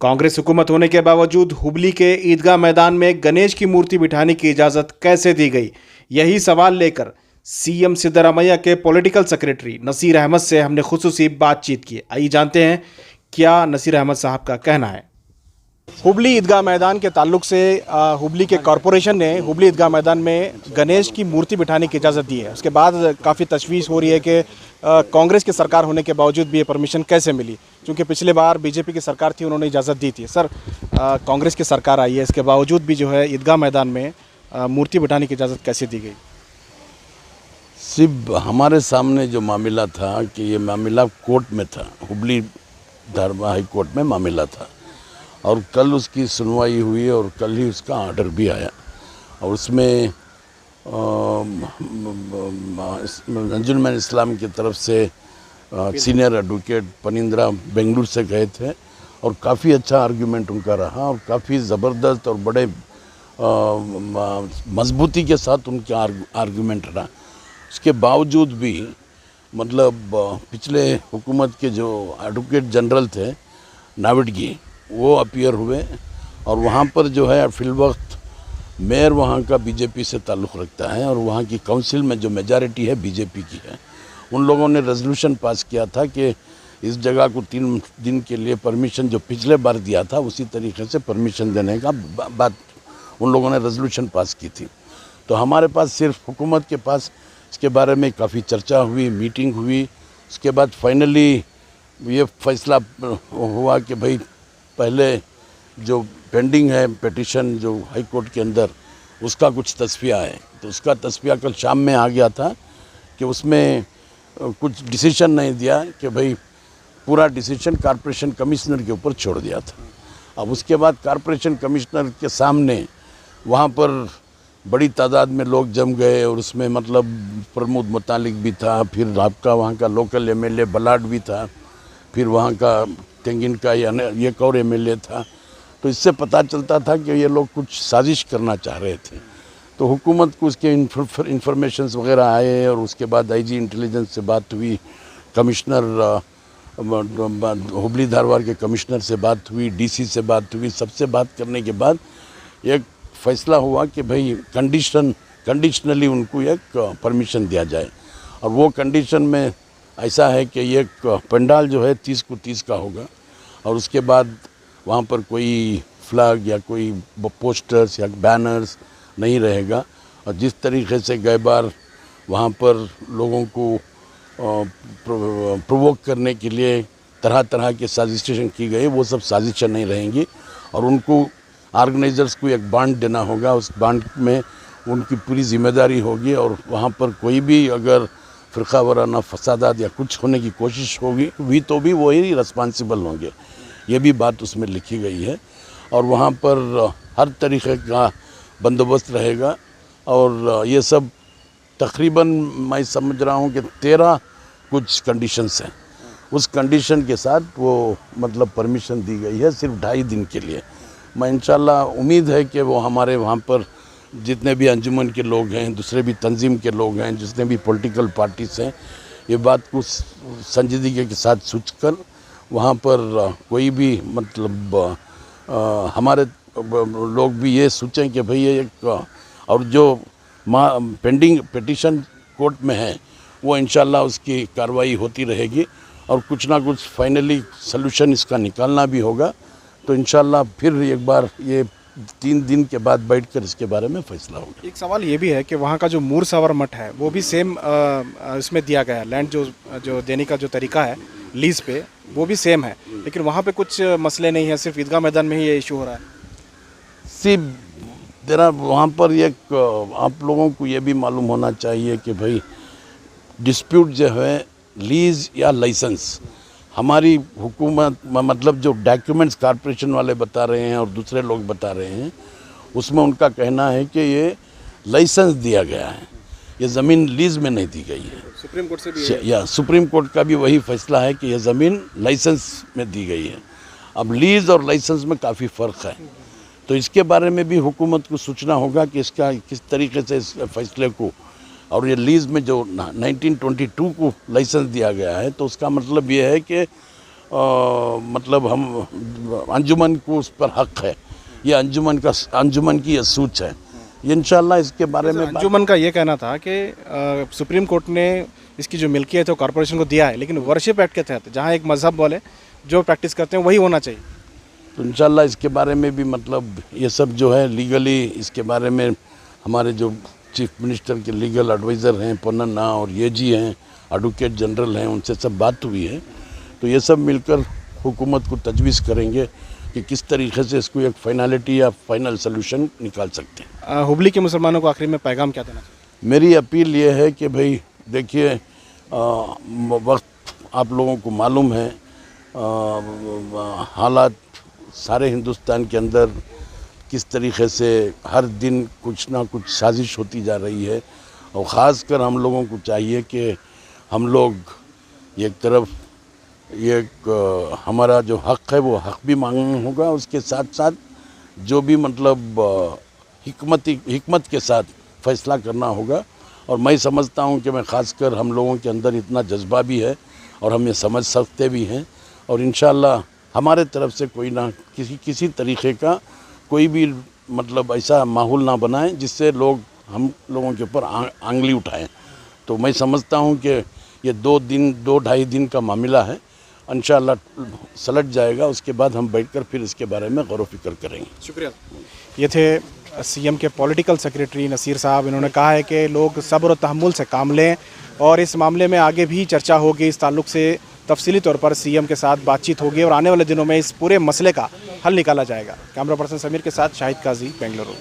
कांग्रेस हुकूमत होने के बावजूद हुबली के ईदगाह मैदान में गणेश की मूर्ति बिठाने की इजाज़त कैसे दी गई, यही सवाल लेकर सीएम सिद्धरामैया के पॉलिटिकल सेक्रेटरी नसीर अहमद से हमने खुसूसी बातचीत की। आइए जानते हैं क्या नसीर अहमद साहब का कहना है। हुबली ईदगाह मैदान के ताल्लुक से हुबली के कॉरपोरेशन ने हुबली ईदगाह मैदान में गणेश की मूर्ति बिठाने की इजाज़त दी है। उसके बाद काफ़ी तशवीश हो रही है कि कांग्रेस की सरकार होने के बावजूद भी ये परमिशन कैसे मिली, क्योंकि पिछले बार बीजेपी की सरकार थी, उन्होंने इजाज़त दी थी। सर, कांग्रेस की सरकार आई है, इसके बावजूद भी जो है ईदगाह मैदान में मूर्ति बिठाने की इजाज़त कैसे दी गई? सिर्फ हमारे सामने जो मामला था कि ये मामला कोर्ट में था, हुबली धर्मा हाई कोर्ट में मामला था और कल उसकी सुनवाई हुई और कल ही उसका ऑर्डर भी आया और उसमें अंजुमन इस्लाम की तरफ से सीनियर एडवोकेट पनिंद्रा बेंगलुरु से गए थे और काफ़ी अच्छा आर्गुमेंट उनका रहा और काफ़ी ज़बरदस्त और बड़े मजबूती के साथ उनका आर्गुमेंट रहा। उसके बावजूद भी मतलब पिछले हुकूमत के जो एडवोकेट जनरल थे नाविडगी, वो अपीयर हुए और वहाँ पर जो है फिलवक्त मेयर वहाँ का बीजेपी से ताल्लुक़ रखता है और वहाँ की काउंसिल में जो मेजॉरिटी है बीजेपी की है। उन लोगों ने रेजोल्यूशन पास किया था कि इस जगह को 3 दिन के लिए परमिशन जो पिछले बार दिया था उसी तरीके से परमिशन देने का बात उन लोगों ने रेजोल्यूशन पास की थी। तो हमारे पास सिर्फ हुकूमत के पास इसके बारे में काफ़ी चर्चा हुई, मीटिंग हुई। उसके बाद फाइनली ये फैसला हुआ कि भाई पहले जो पेंडिंग है पिटीशन जो हाई कोर्ट के अंदर, उसका कुछ तस्फिया है, तो उसका तस्फिया कल शाम में आ गया था कि उसमें कुछ डिसीजन नहीं दिया कि भाई पूरा डिसीजन कॉरपोरेशन कमिश्नर के ऊपर छोड़ दिया था। अब उसके बाद कॉरपोरेशन कमिश्नर के सामने वहाँ पर बड़ी तादाद में लोग जम गए और उसमें मतलब प्रमोद मुतालिक भी था, फिर आपका वहाँ का लोकल एमएलए बलाट भी था, फिर वहाँ का तेंगिन का ये और एमएलए था। तो इससे पता चलता था कि ये लोग कुछ साजिश करना चाह रहे थे। तो हुकूमत को उसके इंफॉर्मेशंस वगैरह आए और उसके बाद आईजी इंटेलिजेंस से बात हुई, कमिश्नर हुबली धारवाड़ के कमिश्नर से बात हुई, डीसी से बात हुई। सबसे बात करने के बाद एक फ़ैसला हुआ कि भाई कंडीशनली उनको एक परमिशन दिया जाए और वो कंडीशन में ऐसा है कि ये पंडाल जो है 30 को 30 का होगा और उसके बाद वहाँ पर कोई फ्लैग या कोई पोस्टर्स या बैनर्स नहीं रहेगा। और जिस तरीके से गए बार वहाँ पर लोगों को प्रोवोक करने के लिए तरह तरह के साजिशें की गई, वो सब साजिशें नहीं रहेंगी और उनको ऑर्गेनाइजर्स को एक बांड देना होगा। उस बांड में उनकी पूरी जिम्मेदारी होगी और वहाँ पर कोई भी अगर फ़िरका वराना फसादात या कुछ होने की कोशिश होगी तो भी वही रिस्पॉन्सिबल होंगे। ये भी बात उसमें लिखी गई है और वहाँ पर हर तरीक़े का बंदोबस्त रहेगा और ये सब तकरीबन मैं समझ रहा हूँ कि 13 कुछ कंडीशंस हैं। उस कंडीशन के साथ वो मतलब परमिशन दी गई है सिर्फ 2.5 दिन के लिए। मैं इंशाल्लाह उम्मीद है कि वो हमारे वहाँ पर जितने भी अंजुमन के लोग हैं, दूसरे भी तंजीम के लोग हैं, जितने भी पॉलिटिकल पार्टीज़ हैं, ये बात को संजीदगी के साथ सोचकर वहाँ पर कोई भी मतलब हमारे लोग भी ये सोचें कि भाई ये एक और जो पेंडिंग पिटीशन कोर्ट में है वो इंशाल्लाह उसकी कार्रवाई होती रहेगी और कुछ ना कुछ फाइनली सलूशन इसका निकालना भी होगा। तो इंशाल्लाह फिर एक बार ये 3 दिन के बाद बैठकर इसके बारे में फैसला होगा। एक सवाल ये भी है कि वहाँ का जो मूर सावर मठ है वो भी सेम इसमें दिया गया है, लैंड जो देने का जो तरीका है लीज पे वो भी सेम है, लेकिन वहाँ पे कुछ मसले नहीं है, सिर्फ ईदगाह मैदान में ही ये इशू हो रहा है। तेरा वहाँ पर एक आप लोगों को ये भी मालूम होना चाहिए कि भाई डिस्प्यूट जो है लीज या लाइसेंस, हमारी हुकूमत मतलब जो डॉक्यूमेंट्स कॉरपोरेशन वाले बता रहे हैं और दूसरे लोग बता रहे हैं उसमें उनका कहना है कि ये लाइसेंस दिया गया है, ये ज़मीन लीज में नहीं दी गई है। सुप्रीम कोर्ट से भी या सुप्रीम कोर्ट का भी वही फैसला है कि यह ज़मीन लाइसेंस में दी गई है। अब लीज और लाइसेंस में काफ़ी फ़र्क है, तो इसके बारे में भी हुकूमत को सोचना होगा कि इसका किस तरीके से इस फैसले को, और ये लीज में जो 1922 को लाइसेंस दिया गया है तो उसका मतलब ये है कि मतलब हम अंजुमन को उस पर हक है, ये अंजुमन की ये सूच है। ये इंशाल्लाह इसके बारे में अंजुमन का ये कहना था कि सुप्रीम कोर्ट ने इसकी जो मिल्कियत है कॉरपोरेशन को दिया है, लेकिन वर्शिप एक्ट के तहत जहाँ एक मजहब वाले जो प्रैक्टिस करते हैं वही होना चाहिए। तो इंशाल्लाह इसके बारे में भी मतलब ये सब जो है लीगली इसके बारे में हमारे जो चीफ मिनिस्टर के लीगल एडवाइज़र हैं पोन्नन्ना और ये जी हैं एडवोकेट जनरल हैं, उनसे सब बात हुई है। तो ये सब मिलकर हुकूमत को तजवीज़ करेंगे कि किस तरीके से इसको एक फाइनलिटी या फाइनल सोल्यूशन निकाल सकते हैं। हुबली के मुसलमानों को आखिर में पैगाम क्या देना चाहिए? मेरी अपील ये है कि भाई देखिए, वक्त आप लोगों को मालूम है, हालात सारे हिंदुस्तान के अंदर किस तरीके से हर दिन कुछ ना कुछ साजिश होती जा रही है। और ख़ास कर हम लोगों को चाहिए कि हम लोग एक तरफ हमारा जो हक़ है वो हक़ भी मांगना होगा, उसके साथ साथ जो भी मतलब हिकमत के साथ फ़ैसला करना होगा। और मैं समझता हूँ कि मैं ख़ासकर हम लोगों के अंदर इतना जज्बा भी है और हम ये समझ सकते भी हैं। और इंशाल्लाह हमारे तरफ से कोई ना किसी तरीक़े का कोई भी मतलब ऐसा माहौल ना बनाए जिससे लोग हम लोगों के ऊपर आंगली उठाएं। तो मैं समझता हूँ कि ये 2-2.5 दिन का मामला है, इंशाल्लाह सलट जाएगा। उसके बाद हम बैठकर फिर इसके बारे में गौर व फिक्र करेंगे। शुक्रिया। ये थे सीएम के पॉलिटिकल सेक्रेटरी नसीर साहब। इन्होंने कहा है कि लोग सब्र और तहम्मुल से काम लें और इस मामले में आगे भी चर्चा होगी। इस ताल्लुक से तफसीली तौर पर सीएम के साथ बातचीत होगी और आने वाले दिनों में इस पूरे मसले का हल निकाला जाएगा। कैमरा पर्सन समीर के साथ शाहिद काजी, बेंगलुरु।